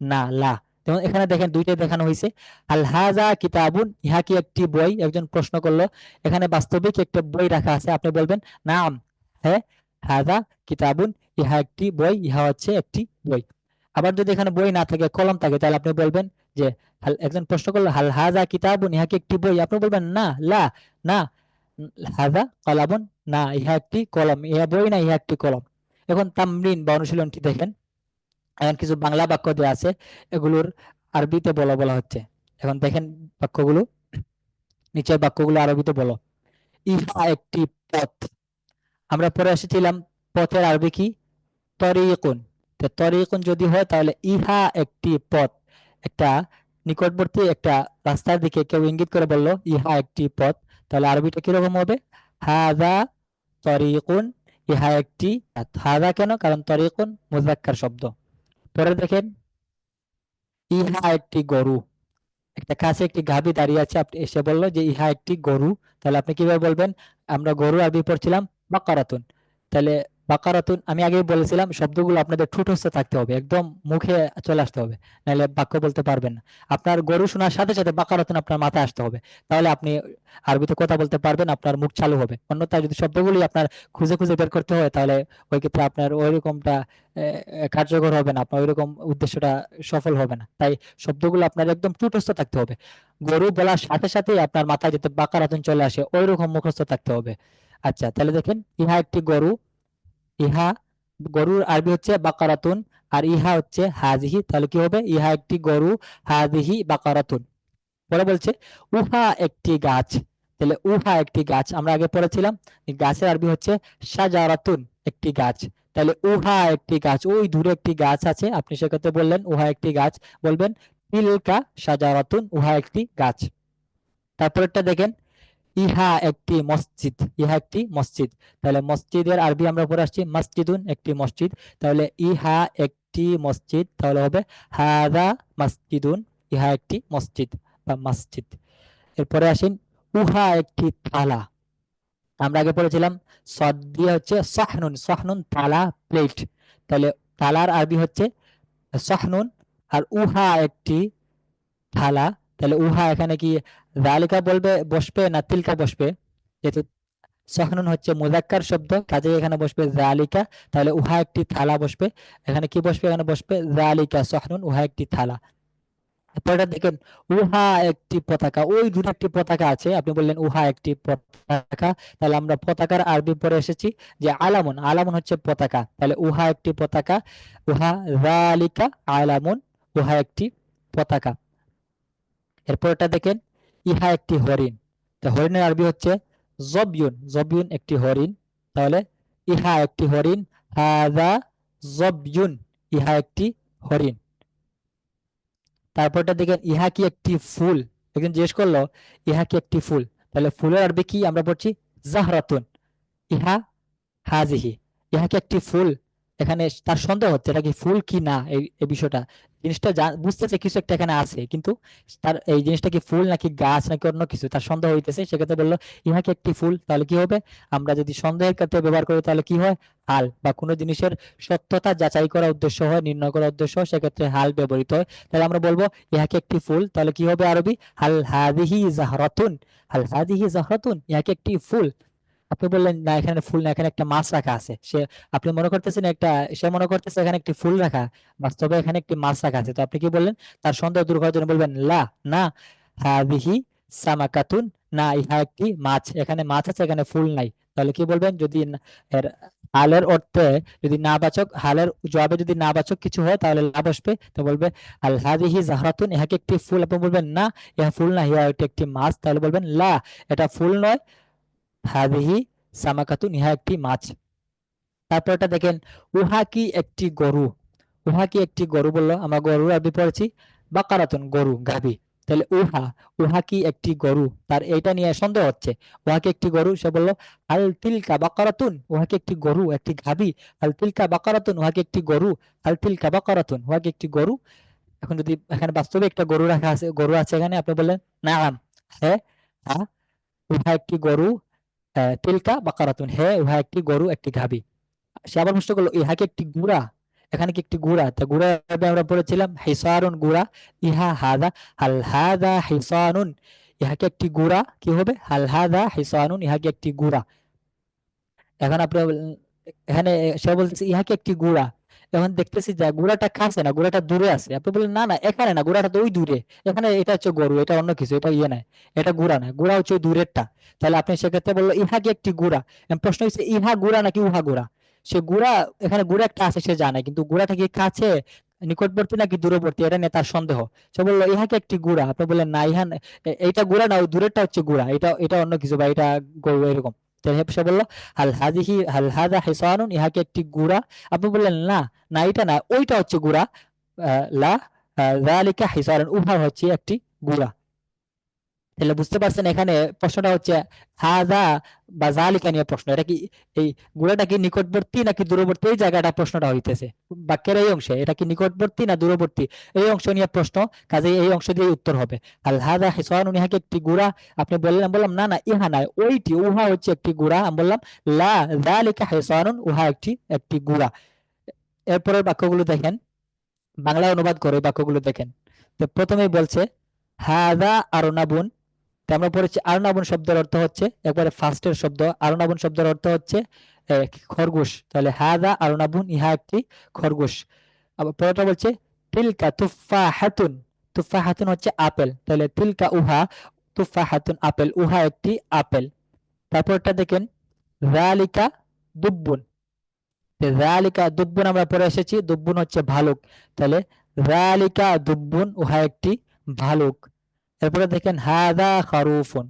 না লা। যেমন এখানে দেখেন দুইটাই দেখানো হয়েছে, আল হাজা কিতাবুন, ইহা কি একটি বই, একজন প্রশ্ন করলো। এখানে বাস্তবিক একটা বই রাখা আছে, আপনি বলবেন নাম, হ্যাঁ, হাজা কিতাবুন, ইহা একটি বই, ইহা হচ্ছে একটি বই। আবার যদি এখানে বই না থাকে কলম থাকে তাহলে আপনি বলবেন যে একজন প্রশ্ন করলো হাল হাজা কিতাবুন, ইহা কি একটি বই, আপনি বলবেন না লা, না হাজা কলাবুন, না ইহা একটি কলম, ইহা বই না ইহা একটি কলম। এখন তামরিন বা অনুশীলনটি দেখেন, এখন কিছু বাংলা বাক্য দেওয়া আছে, এগুলোর আরবিতে বলা বলা হচ্ছে। এখন দেখেন বাক্যগুলো, নিচের বাক্যগুলো আরবিতে বলো। ইহা একটি পথ, আমরা পরে এসেছিলাম পথের আরবি কি, তরিকুন। তো তরিকুন যদি হয় তাহলে ইহা একটি পথ, একটা নিকটবর্তী একটা রাস্তার দিকে কেউ ইঙ্গিত করে বললো ইহা একটি পথ, তাহলে আরবিটা কিরকম হবে, হাদা তরিকুন, ইহা একটি পথ। হাদা কেন, কারণ তরিকুন মুযাক্কার শব্দ। পরে দেখেন ইহা একটি গরু, একটা কাছে একটি গাভী দাঁড়িয়ে আছে, আপনি এসে বললো যে ইহা একটি গরু, তাহলে আপনি কিভাবে বলবেন, আমরা গরু আরবি পড়ছিলাম বাকারাতুন। তাহলে বাকারাতুন আমি আগেই বলেছিলাম শব্দগুলো আপনাদের ঠোঁটস্থ থাকতে হবে, একদম মুখে চলে আসতে হবে, নাহলে বাক্য বলতে পারবেন না। আপনার গরু শোনার সাথে সাথে বাকারাতুন আপনার মাথায় আসতে হবে, তাহলে আপনি আরবিতে কথা বলতে পারবেন, আপনার মুখ চালু হবে। অন্যথায় যদি শব্দগুলি আপনার খুঁজে খুঁজে বের করতে হয় তাহলে ওই ক্ষেত্রে আপনার ওইরকমটা কার্যকর হবে না, আপনার ওইরকম উদ্দেশ্যটা সফল হবে না। তাই শব্দগুলো আপনার একদম টুটস্থ থাকতে হবে, গরু বলার সাথে সাথেই আপনার মাথায় যাতে বাকারাতুন চলে আসে ওইরকম মুখস্থ থাকতে হবে। আচ্ছা, তাহলে দেখেন ইহা একটি গরু, ইহা গরুর আরবি হচ্ছে বাকারাতুন, আর ইহা হচ্ছে হাজিহি, তাহলে কি হবে, ইহা একটি গরু, হাজিহি বাকারাতুন। পরে বলছে উহা একটি গাছ, তাহলে উহা একটি গাছ আমরা আগে পড়েছিলাম, এই গাছের আরবি হচ্ছে শাজারাতুন, একটি গাছ। তাহলে উহা একটি গাছ, ওই দূরে একটি গাছ আছে, আপনি সেক্ষেত্রে বললেন উহা একটি গাছ, বলবেন তিলকা শাজারাতুন, উহা একটি গাছ। তারপরেরটা দেখেন ইহা একটি মসজিদ, ইহা একটি মসজিদ, তাহলে মসজিদের আরবি আমরা পড়ে আসছি মসজিদুন, একটি মসজিদ। তাহলে ইহা একটি মসজিদ, তাহলে হবে হাদা মসজিদুন, ইহা একটি মসজিদ বা মসজিদ। এরপরে আসেন উহা একটি থালা, আমরা আগে পড়েছিলাম সদ দিয়ে হচ্ছে সাহনুন, সাহনুন থালা প্লেট, তাহলে থালার আরবি হচ্ছে সাহনুন, আর উহা একটি থালা, তাহলে উহা এখানে কি জালিকা বলবে বসবে না তিলকা বসবে, যেহেতু সাহনুন হচ্ছে মুযাক্কার শব্দ কাজেই এখানে বসবে জালিকা, তাহলে উহা একটি থালা বসবে, এখানে কি বসবে, এখানে বসবে জালিকা সাহনুন, উহা একটি থালা। পরেরটা দেখেন উহা একটি পতাকা, ওই দূরে একটি পতাকা আছে, আপনি বললেন উহা একটি পতাকা, তাহলে আমরা পতাকার আরবি পরে এসেছি যে আলামুন, আলামুন হচ্ছে পতাকা, তাহলে উহা একটি পতাকা, উহা জালিকা আলামুন, উহা একটি পতাকা। এরপরটা দেখেন ইহা একটি হরিণ, তো হরিণের আরবি হচ্ছে জবিউন, জবিউন একটি হরিণ, তাহলে ইহা একটি হরিণ, হাযা জবিউন, ইহা একটি হরিণ। তারপরটা দেখেন ইহা কি একটি ফুল। একজন জিজ্ঞেস করলো ইহা কি একটি ফুল, তাহলে ফুলের আরবি কি আমরা পড়ছি জাহরাতুন। ইহা হাজিহি, ইহা কি একটি ফুল। এখানে তার সন্দেহ হচ্ছে এটা কি ফুল কি না, এই বিষয়টা জিনিসটা বুঝতেছে কিছু একটা এখানে আছে, কিন্তু তার এই জিনিসটা কি ফুল নাকি গাছ নাকি অন্য কিছু তার সন্দেহ হইতেছে। সেক্ষেত্রে বললো ইহা কি একটি ফুল, তাহলে কি হবে, আমরা যদি সন্দেহের ক্ষেত্রে ব্যবহার করি তাহলে কি হয়, হাল বা কোনো জিনিসের সত্যতা যাচাই করার উদ্দেশ্য হয়, নির্ণয় করার উদ্দেশ্য হয়, সেক্ষেত্রে হাল ব্যবহৃত হয়। তাহলে আমরা বলবো ইহা কি একটি ফুল, তাহলে কি হবে আরবি হাল হাদিহি জাহরাতুন। হাল হাদিহি জাহরাতুন, ইহা কি একটি ফুল। আপনি বললেন না এখানে ফুল না, এখানে একটা মাছ রাখা আছে। আপনি মনে করতেছেন একটা, সে মনে করতেছে এখানে একটি ফুল রাখা, বাস্তবে এখানে একটি মাছ রাখা আছে। তো আপনি কি বললেন, তার সন্দেহ দূর করার জন্য বলবেন লা, না হাদিহি সামাকাতুন, না ইহা একটি মাছ, এখানে মাছ আছে এখানে ফুল নাই। তাহলে কি বলবেন, যদি এর হালের অর্থে, যদি না বাচক হালের জবাবে যদি না বাচক কিছু হয় তাহলে লা বসবে, তো বলবে আল হাদিহি জাহরাতুন, ইহা কি একটি ফুল। আপনি বলবেন না ইহা ফুল না, ইহা এটি একটি মাছ, তাহলে বলবেন লা, এটা ফুল নয়, হাদিহি সামাকাতুন, ইহা একটি মাছ। তারপরটা দেখেন উহা কি একটি গরু। উহা কি একটি গরু বললো, আমরা গরুর আরবি পড়েছি বাকারাতুন, গরু গাভী। তাহলে উহা, উহা কি একটি গরু, তার এইটা নিয়ে সন্দেহ হচ্ছে। উহা কি একটি গরু, সে বললো হাল তিলকা বাকারাতুন, উহা কি একটি গরু একটি গাভী। হাল তিলকা বাকারাতুন, উহা কি একটি গরু। হাল তিলকা বাকারাতুন, উহা কি একটি গরু। এখন যদি এখানে বাস্তবে একটা গরু রাখা আছে, গরু আছে এখানে, আপনি বললেন নাআম, হ্যাঁ, হ্যাঁ, উহা একটি গরু। তিলকা বাকারাতুন, হ্যাঁ উহা একটি গরু একটি গাভী। সে আবার প্রশ্ন করলো ইহা কি একটি গুড়া, এখানে কি একটি গুড়া। তা গুড়া আমরা পড়েছিলাম হিসারুন, গুড়া। ইহা হাদা, হাল হাদা হিসানুন, ইহা কি একটি গুড়া, কি হবে হাল হাদা হিসানুন, ইহা কি একটি গুড়া। এখন আপনি এখানে সে বলতেছে ইহা কি একটি গুড়া। এখন দেখতেছি যে গুড়াটা কাছে না, গুড়াটা দূরে আছে। আপনি বললেন না না এখানে না, গুড়াটা তো ওই দূরে। এখানে এটা হচ্ছে গরু, এটা অন্য কিছু, এটা ইয়ে নাই, এটা গুড়া না, গুড়া হচ্ছে ওই দূরেরটা। তাহলে আপনি সেক্ষেত্রে বললো ইহা কি একটি গুড়া। এখন প্রশ্ন হচ্ছে ইহা গুড়া নাকি উহা গুড়া। সে গুড়া, এখানে গুড়া একটা আছে সে জানে, কিন্তু গুড়াটা কি কাছে নিকটবর্তী নাকি দূরবর্তী এটা নিয়ে তার সন্দেহ। সে বললো ইহা কি একটি গুড়া। আপনি বললেন না ইহা এইটা গুড়া না, ওই দূরেরটা হচ্ছে গুড়া, এটা এটা অন্য কিছু বা এটা গরু এরকম। তো সে বললো হাল হাদিহি হাল হাদা হিসানুন, ইহা কি একটি গুড়া। আপনি বললেন না না এটা না, ওইটা হচ্ছে গুড়া। লা যালিকা হিসানুন, উহা হচ্ছে একটি গুড়া। তাহলে বুঝতে পারছেন এখানে প্রশ্নটা হচ্ছে হাদা বা জালিকা নিয়ে প্রশ্ন। এটা কি এই গুড়াটা কি নিকটবর্তী নাকি দূরবর্তী, এই জায়গাটা প্রশ্নটা হইতেছে বাক্যের এই অংশে, এটা কি নিকটবর্তী না দূরবর্তী, এই অংশ নিয়ে প্রশ্ন। কাজে এই অংশ দিয়ে উত্তর হবে আল হাদা হিসানুন, ইহা কি একটি গুড়া। আপনি বললেন, বললাম না না ইহা নাই, ওইটি উহা হচ্ছে একটি গুড়া। আমি বললাম লা যালিকা হিসানুন, উহা একটি একটি গুড়া। এরপরের বাক্যগুলো দেখেন, বাংলায় অনুবাদ করে বাক্যগুলো দেখেন। তো প্রথমেই বলছে হাদা আরনাবুন। তো আমরা পড়েছি আরনাবুন শব্দের অর্থ হচ্ছে, একবারে ফার্স্টের শব্দ আরনাবুন শব্দের অর্থ হচ্ছে খরগোশ। তাহলে হাদা আরনাবুন, ইহা একটি খরগোশ। আবার পরেরটা বলছে তিলকা তুফাহাতুন। তুফাহাতুন হচ্ছে আপেল, তাহলে তিলকা উহা, তুফাহাতুন আপেল, উহা একটি আপেল। তারপরটা দেখেন যালিকা দুব্বুন। যালিকা দুব্বুন আমরা পড়ে এসেছি, দুব্বুন হচ্ছে ভালুক। তাহলে যালিকা দুব্বুন, উহা একটি ভালুক। এরপরে দেখেন হাদা খারুফুন।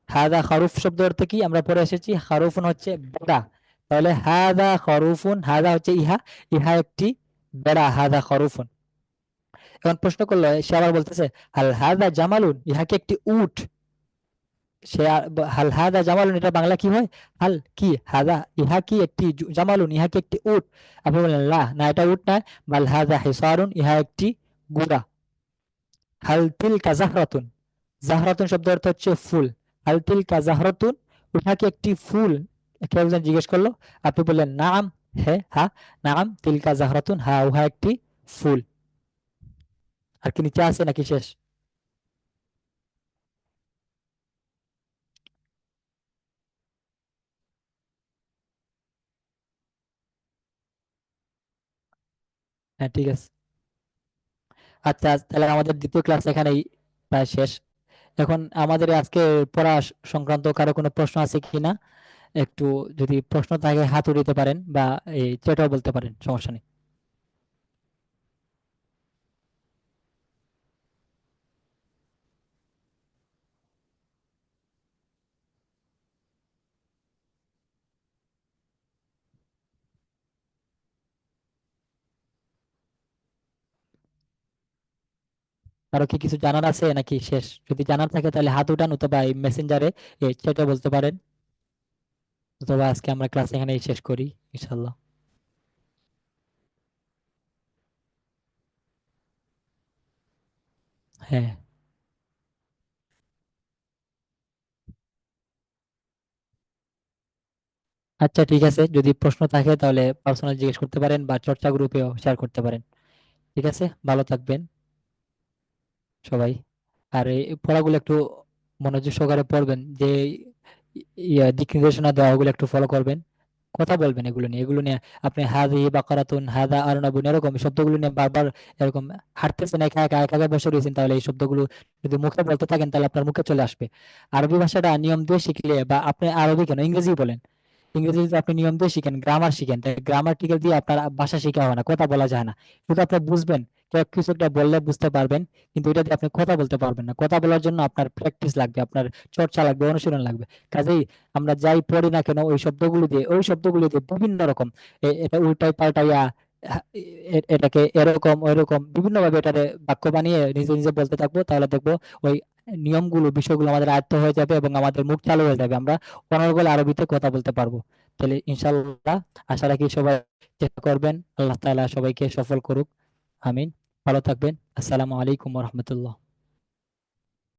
হাদা খারুফ শব্দ অর্থ কি আমরা পড়ে এসেছি, খারুফুন হচ্ছে বেড়া। তাহলে হাদা খারুফুন, হাদা হচ্ছে ইহা, ইহা একটি বেড়া, হাদা খারুফুন। এখন প্রশ্ন করলো, সে আবার বলতেছে হাল হাদা জামালুন, ইহা কি একটি উট। হাল হাদা জামালুন, এটা বাংলা কি হয়, হাল কি হাদা, ইহা কি একটি জামালুন, ইহা কি একটি উট। আপনি বললেন লা, না এটা উট না, বাল হাদা হিসারুন, ইহা একটি ঘোড়া। হাল তিলকা জাহরাতুন। জাহরাতুন শব্দ অর্থ হচ্ছে ফুল। হাল তিলকা জাহরাতুন, উহা কি একটি ফুল। কেউ একজন জিজ্ঞেস করলো, আপনি বললেন নাম, হ্যাঁ হ্যাঁ, নাম তিলকা জাহরাতুন, হ্যাঁ উহা একটি ফুল। আর কি নিচে আছে নাকি শেষ? হ্যাঁ ঠিক আছে। আচ্ছা তাহলে আমাদের দ্বিতীয় ক্লাস এখানেই প্রায় শেষ। এখন আমাদের আজকে পড়া সংক্রান্ত কারো কোনো প্রশ্ন আছে কিনা, একটু যদি প্রশ্ন থাকে হাত উঠাতে পারেন বা এই চ্যাটও বলতে পারেন, সমস্যা নেই। আরো কি কিছু জানার আছে নাকি শেষ? যদি জানার থাকে তাহলে হাত উঠান, অথবা এই মেসেঞ্জারে চ্যাটে বলতে পারেন, অথবা আজকে আমরা ক্লাস এখানেই শেষ করি ইনশাল্লাহ। হ্যাঁ, আচ্ছা ঠিক আছে, যদি প্রশ্ন থাকে তাহলে পার্সোনাল জিজ্ঞেস করতে পারেন বা চর্চা গ্রুপেও শেয়ার করতে পারেন। ঠিক আছে, ভালো থাকবেন সবাই। আর এই পড়াগুলো একটু মনোযোগ সহকারে পড়বেন, যে দিক নির্দেশনা দেওয়া ওগুলো একটু ফলো করবেন, কথা বলবেন এগুলো নিয়ে আপনি হাদি বাকারাতুন হাদা আরনাবুন এরকম শব্দগুলো নিয়ে বারবার এরকম হাঁটতেছেন, একা একা একা একা বসে রয়েছেন, তাহলে এই শব্দগুলো যদি মুখে বলতে থাকেন তাহলে আপনার মুখে চলে আসবে। আরবি ভাষাটা নিয়ম দিয়ে শিখলে, বা আপনি আরবি কেন ইংরেজি বলেন, ইংরেজি যদি আপনি নিয়ম দিয়ে শিখেন, গ্রামার শিখেন, তাই গ্রামাটিক্যাল দিয়ে আপনার ভাষা শেখা হয় না, কথা বলা যায় না। শুধু আপনি বুঝবেন, কেউ কিছু একটা বললে বুঝতে পারবেন, কিন্তু এটা দিয়ে আপনি কথা বলতে পারবেন না। কথা বলার জন্য আপনার প্র্যাকটিস লাগবে, আপনার চর্চা লাগবে, অনুশীলন লাগবে। কাজেই আমরা যাই পড়ি না কেন ওই শব্দগুলো দিয়ে বিভিন্ন রকম এটা উল্টাই পাল্টাইয়া এটাকে এরকম ওইরকম বিভিন্ন ভাবে এটারে বাক্য বানিয়ে নিজে নিজে বলতে থাকবো, তাহলে দেখবো ওই নিয়মগুলো বিষয়গুলো আমাদের আয়ত্ত হয়ে যাবে এবং আমাদের মুখ চালু হয়ে যাবে, আমরা অনর্গল আরবিতে কথা বলতে পারবো। তাহলে ইনশাল্লাহ আশা রাখি সবাই চেষ্টা করবেন। আল্লাহ তাআলা সবাইকে সফল করুক। আমিন। ভালো থাকবেন। আসসালামু আলাইকুম ওয়া রাহমাতুল্লাহ।